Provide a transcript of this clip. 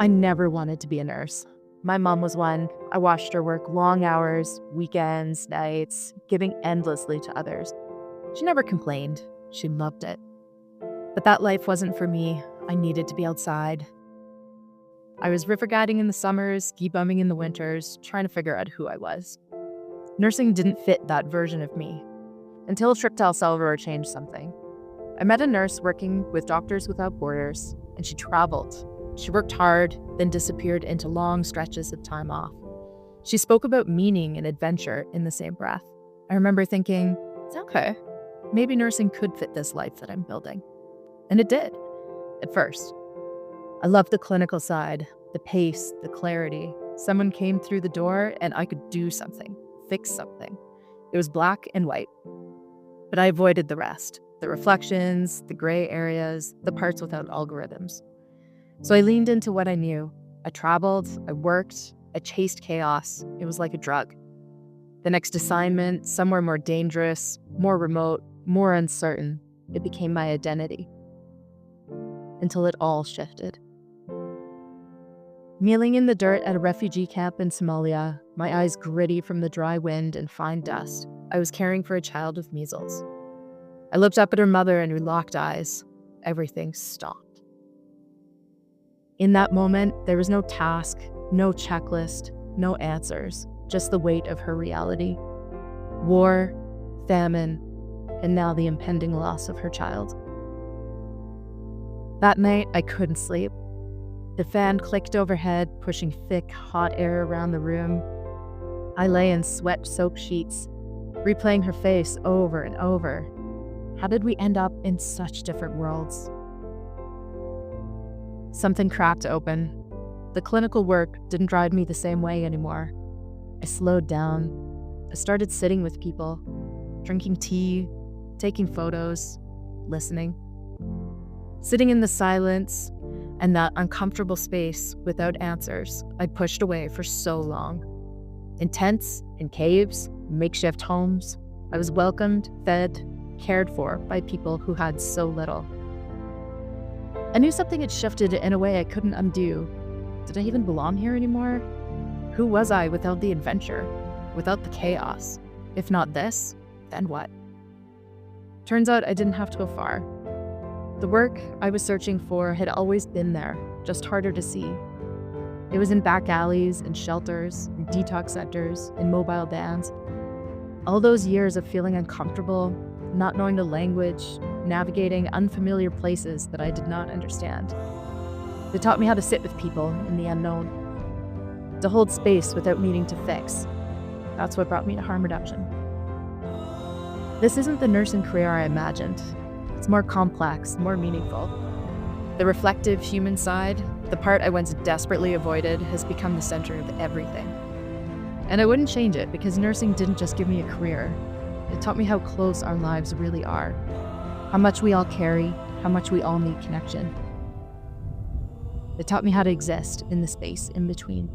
I never wanted to be a nurse. My mom was one. I watched her work long hours, weekends, nights, giving endlessly to others. She never complained. She loved it. But that life wasn't for me. I needed to be outside. I was river guiding in the summers, ski bumming in the winters, trying to figure out who I was. Nursing didn't fit that version of me, until a trip to El Salvador changed something. I met a nurse working with Doctors Without Borders, and she traveled. She worked hard, then disappeared into long stretches of time off. She spoke about meaning and adventure in the same breath. I remember thinking, it's okay, maybe nursing could fit this life that I'm building. And it did, at first. I loved the clinical side, the pace, the clarity. Someone came through the door and I could do something, fix something. It was black and white. But I avoided the rest, the reflections, the gray areas, the parts without algorithms. So I leaned into what I knew. I traveled, I worked, I chased chaos. It was like a drug. The next assignment, somewhere more dangerous, more remote, more uncertain, it became my identity. Until it all shifted. Kneeling in the dirt at a refugee camp in Somalia, my eyes gritty from the dry wind and fine dust, I was caring for a child with measles. I looked up at her mother and we locked eyes. Everything stopped. In that moment, there was no task, no checklist, no answers, just the weight of her reality. War, famine, and now the impending loss of her child. That night, I couldn't sleep. The fan clicked overhead, pushing thick, hot air around the room. I lay in sweat-soaked sheets, replaying her face over and over. How did we end up in such different worlds? Something cracked open. The clinical work didn't drive me the same way anymore. I slowed down. I started sitting with people, drinking tea, taking photos, listening. Sitting in the silence and that uncomfortable space without answers, I pushed away for so long. In tents, in caves, makeshift homes, I was welcomed, fed, cared for by people who had so little. I knew something had shifted in a way I couldn't undo. Did I even belong here anymore? Who was I without the adventure, without the chaos? If not this, then what? Turns out I didn't have to go far. The work I was searching for had always been there, just harder to see. It was in back alleys, in shelters, in detox centers, in mobile vans. All those years of feeling uncomfortable, not knowing the language, navigating unfamiliar places that I did not understand. They taught me how to sit with people in the unknown, to hold space without needing to fix. That's what brought me to harm reduction. This isn't the nursing career I imagined. It's more complex, more meaningful. The reflective human side, the part I once desperately avoided, has become the center of everything. And I wouldn't change it because nursing didn't just give me a career. It taught me how close our lives really are, how much we all carry, how much we all need connection. It taught me how to exist in the space in between.